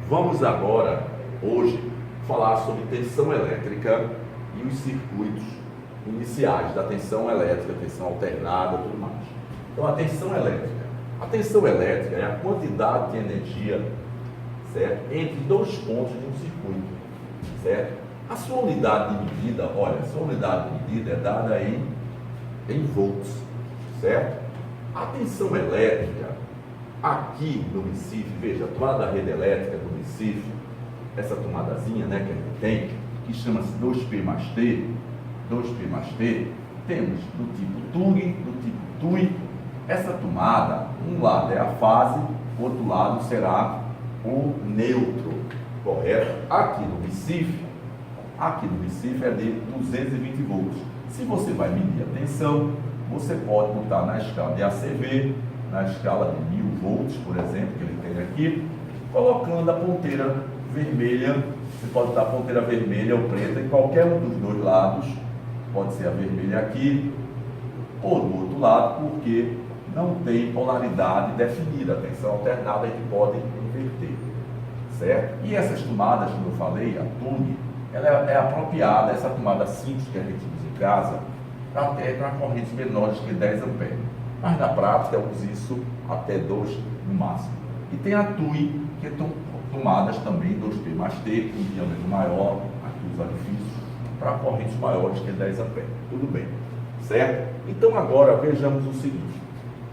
Vamos agora, hoje, falar sobre tensão elétrica e os circuitos iniciais da tensão elétrica, tensão alternada e tudo mais. Então, a tensão elétrica é a quantidade de energia, certo, entre dois pontos de um circuito, certo? A sua unidade de medida, olha, a sua unidade de medida é dada em volts, certo? A tensão elétrica aqui no Recife, veja, a tomada da rede elétrica do Recife, essa tomadazinha, né, que a gente tem, que chama-se 2P mais T, temos do tipo TUG, do tipo TUI. Essa tomada, um lado é a fase, o outro lado será o neutro, correto? Aqui no Recife é de 220 volts. Se você vai medir a tensão, você pode botar na escala de ACV, na escala de 1000 volts, por exemplo, que ele tem aqui, colocando a ponteira vermelha. Você pode botar a ponteira vermelha ou preta em qualquer um dos dois lados, pode ser a vermelha aqui ou do outro lado, porque não tem polaridade definida. A tensão alternada a gente pode inverter, certo? E essas tomadas, como eu falei, a TUG, ela é apropriada, essa tomada simples que a gente usa em casa, até para correntes menores que 10 amperes. Mas na prática eu uso isso até 2 no máximo. E tem a TUI, que estão tomadas também 2P mais T, com diâmetro maior, aqui os orifícios, para correntes maiores que 10 amperes. Tudo bem, certo? Então agora vejamos o seguinte: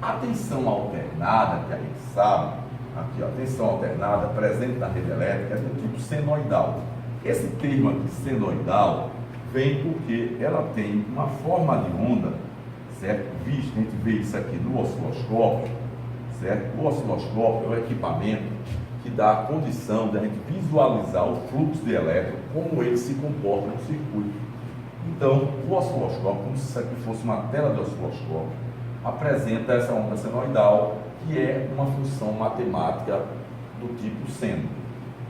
a tensão alternada, que a gente sabe, aqui ó, a tensão alternada presente na rede elétrica é do tipo senoidal. Esse termo aqui, senoidal, vem porque ela tem uma forma de onda, certo? A gente vê isso aqui no osciloscópio, certo? O osciloscópio é o equipamento que dá a condição de a gente visualizar o fluxo de elétron, como ele se comporta no circuito. Então, o osciloscópio, como se isso aqui fosse uma tela de osciloscópio, apresenta essa onda senoidal, que é uma função matemática do tipo seno.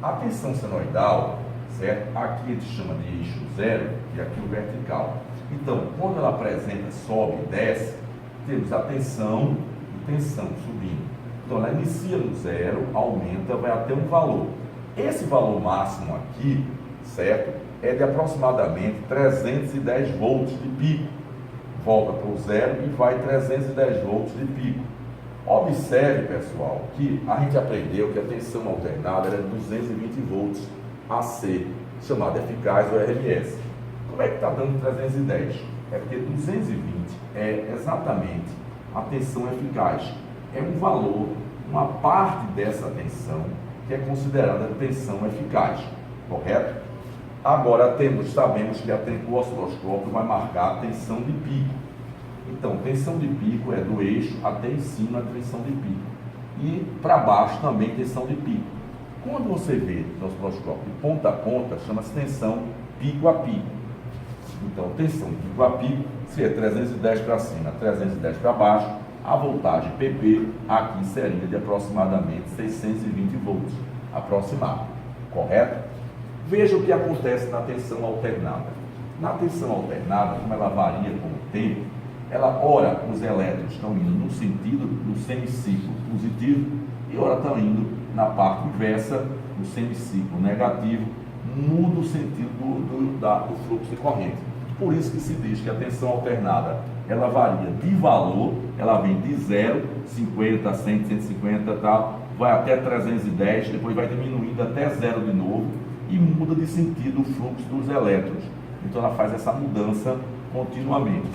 A tensão senoidal, certo? Aqui a gente chama de eixo zero e aqui o vertical. Então, quando ela apresenta, sobe e desce, temos a tensão e tensão subindo. Então, ela inicia no zero, aumenta, vai até um valor. Esse valor máximo aqui, certo, é de aproximadamente 310 volts de pico. Volta para o zero e vai 310 volts de pico. Observe, pessoal, que a gente aprendeu que a tensão alternada era de 220 volts AC, chamada eficaz ou RMS. Como é que está dando 310? É porque 220 é exatamente a tensão eficaz. É um valor, uma parte dessa tensão que é considerada tensão eficaz, correto? Agora sabemos que o osciloscópio vai marcar a tensão de pico. Então, tensão de pico é do eixo até em cima a tensão de pico. E para baixo também tensão de pico. Quando você vê no osciloscópio de ponta a ponta, chama-se tensão pico a pico. Então, tensão pico a pico, se é 310 para cima, 310 para baixo, a voltagem PP aqui seria de aproximadamente 620 volts aproximado, correto? Veja o que acontece na tensão alternada. Na tensão alternada, como ela varia com o tempo, ora os elétrons estão indo no sentido do semiciclo positivo e ora estão indo na parte inversa do semiciclo negativo, muda o sentido do fluxo de corrente. Por isso que se diz que a tensão alternada ela varia de valor, ela vem de 0, 50, 100, 150 tal, vai até 310, depois vai diminuindo até 0 de novo e muda de sentido o fluxo dos elétrons. Então ela faz essa mudança continuamente.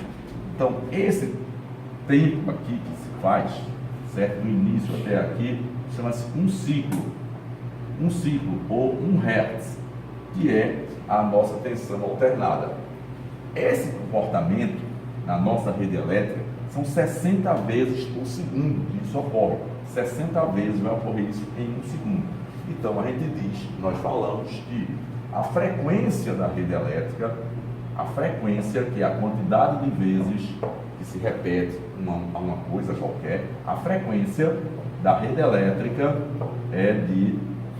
Então esse tempo aqui que se faz, certo? Do início até aqui, chama-se um ciclo ou 1 Hz, que é a nossa tensão alternada. Esse comportamento na nossa rede elétrica são 60 vezes por segundo que isso ocorre. 60 vezes vai ocorrer isso em um segundo. Então a gente diz, nós falamos que a frequência da rede elétrica, a frequência que é a quantidade de vezes que se repete uma coisa qualquer, a frequência da rede elétrica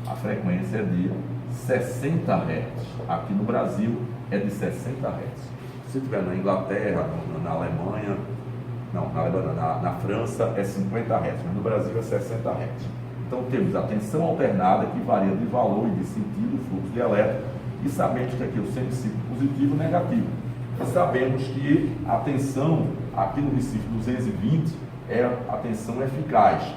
a frequência é de 60 Hz. Aqui no Brasil é de 60 Hz. Se estiver na Inglaterra, na Alemanha, na França é 50 Hz, mas no Brasil é 60 Hz. Então temos a tensão alternada, que varia de valor e de sentido, fluxo de elétron, e sabemos que aqui é o semiciclo positivo e negativo. E sabemos que a tensão aqui no recife 220 é a tensão eficaz,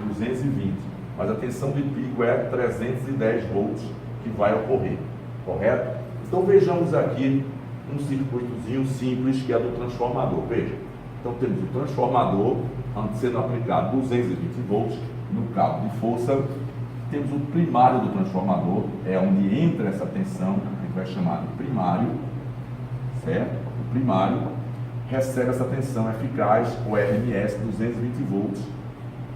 220, mas a tensão de pico é 310 volts que vai ocorrer, correto? Então vejamos aqui um circuitozinho simples que é do transformador. Veja, então temos o transformador sendo aplicado 220 volts no cabo de força. Temos o primário do transformador, é onde entra essa tensão, a gente vai chamar de primário, certo? O primário recebe essa tensão eficaz, o RMS, 220 volts.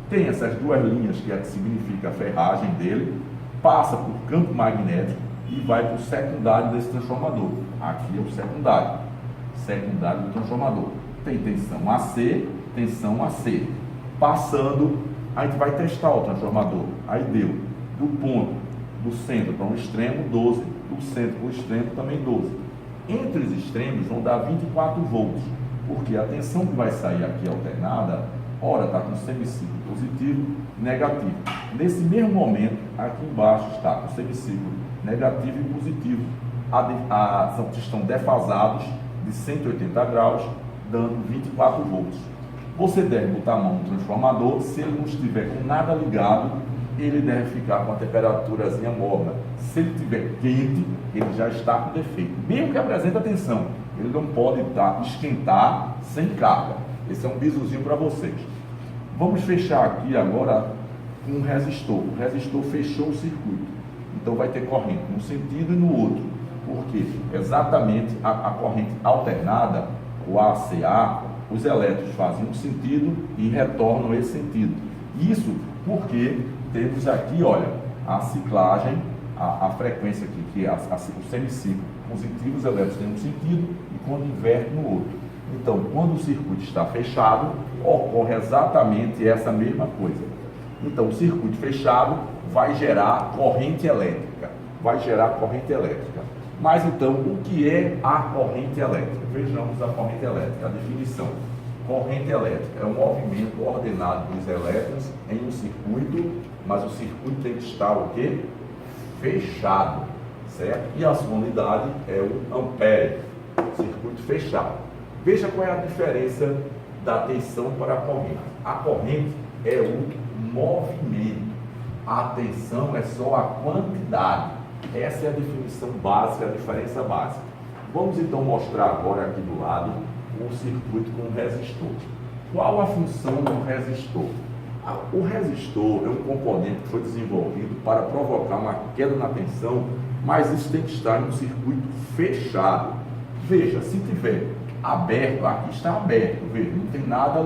Tem essas duas linhas, que é que significa a ferragem dele, passa por campo magnético e vai para o secundário desse transformador. Aqui é o secundário do transformador. Tem tensão AC, tensão AC. Passando, a gente vai testar o transformador. Aí deu do ponto do centro para um extremo 12, do centro para o extremo também 12. Entre os extremos vão dar 24 volts, porque a tensão que vai sair aqui alternada, ora está com semiciclo positivo e negativo. Nesse mesmo momento, aqui embaixo está com semiciclo negativo e positivo. Estão defasados de 180 graus, dando 24 volts. Você deve botar a mão no transformador, se ele não estiver com nada ligado, ele deve ficar com a temperaturazinha morna. Se ele estiver quente, ele já está com defeito. Mesmo que apresente tensão, ele não pode esquentar sem carga. Esse é um bisuzinho para vocês. Vamos fechar aqui agora com um resistor. O resistor fechou o circuito. Então vai ter corrente num sentido e no outro. Porque exatamente a corrente alternada, o ACA, os elétrons fazem um sentido e retornam esse sentido. Isso porque temos aqui, olha, a ciclagem, a frequência aqui, que é o semiciclo positivo, os elétrons têm um sentido e quando inverte no outro. Então, quando o circuito está fechado, ocorre exatamente essa mesma coisa. Então, o circuito fechado vai gerar corrente elétrica. Mas, então, o que é a corrente elétrica? Vejamos a corrente elétrica, a definição. Corrente elétrica é um movimento ordenado dos elétrons em um circuito, mas o circuito tem que estar o quê? Fechado, certo? E a sua unidade é o ampere, circuito fechado. Veja qual é a diferença da tensão para a corrente. A corrente é o movimento, a tensão é só a quantidade. Essa é a definição básica, a diferença básica. Vamos então mostrar agora aqui do lado o circuito com o resistor. Qual a função do resistor? O resistor é um componente que foi desenvolvido para provocar uma queda na tensão, mas isso tem que estar em um circuito fechado. Veja, se tiver aberto, aqui está aberto, veja, não tem nada,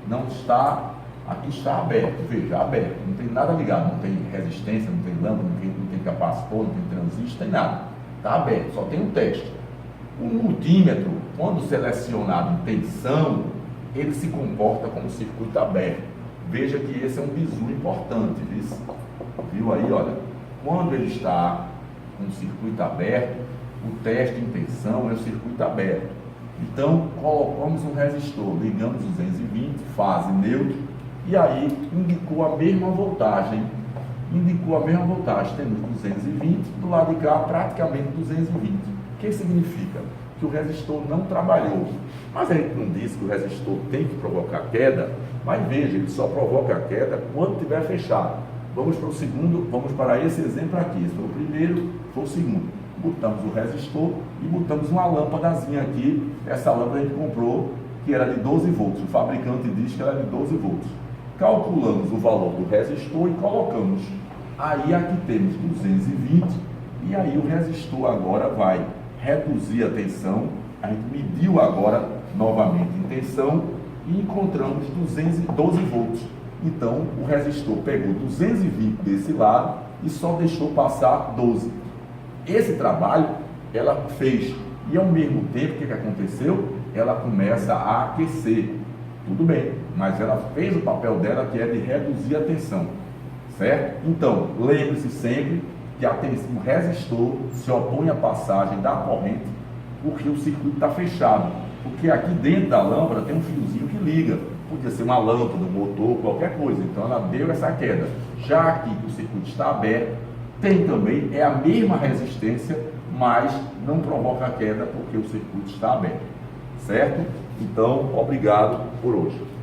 não está, aqui está aberto, veja, aberto, não tem nada ligado, não tem resistência, não tem lâmpada, não tem capacitor, não tem transistor, tem nada, está aberto, só tem um teste. O multímetro, quando selecionado em tensão, ele se comporta como circuito aberto. Veja que esse é um bizu importante, viu aí, olha, quando ele está com o circuito aberto, o teste em tensão é o circuito aberto. Então, colocamos um resistor, ligamos 220, fase neutro, e aí indicou a mesma voltagem. Temos 220, do lado de cá praticamente 220. O que significa? Que o resistor não trabalhou. Mas a gente não disse que o resistor tem que provocar queda, mas veja, ele só provoca a queda quando estiver fechado. Vamos para o segundo, vamos para esse exemplo aqui. Esse foi o primeiro, foi o segundo. Botamos o resistor e botamos uma lâmpadazinha aqui. Essa lâmpada a gente comprou, que era de 12 volts. O fabricante diz que ela é de 12 volts. Calculamos o valor do resistor e colocamos. Aí aqui temos 220 e aí o resistor agora vai reduzir a tensão. A gente mediu agora novamente em tensão e encontramos 212 volts. Então o resistor pegou 220 desse lado e só deixou passar 12. Esse trabalho ela fez e ao mesmo tempo o que aconteceu? Ela começa a aquecer. Tudo bem, mas ela fez o papel dela, que é de reduzir a tensão, certo? Então, lembre-se sempre que o resistor se opõe à passagem da corrente porque o circuito está fechado. Porque aqui dentro da lâmpada tem um fiozinho que liga. podia ser uma lâmpada, um motor, qualquer coisa. Então ela deu essa queda. Já aqui que o circuito está aberto, tem também, é a mesma resistência, mas não provoca queda porque o circuito está aberto. Certo? Então, obrigado por hoje.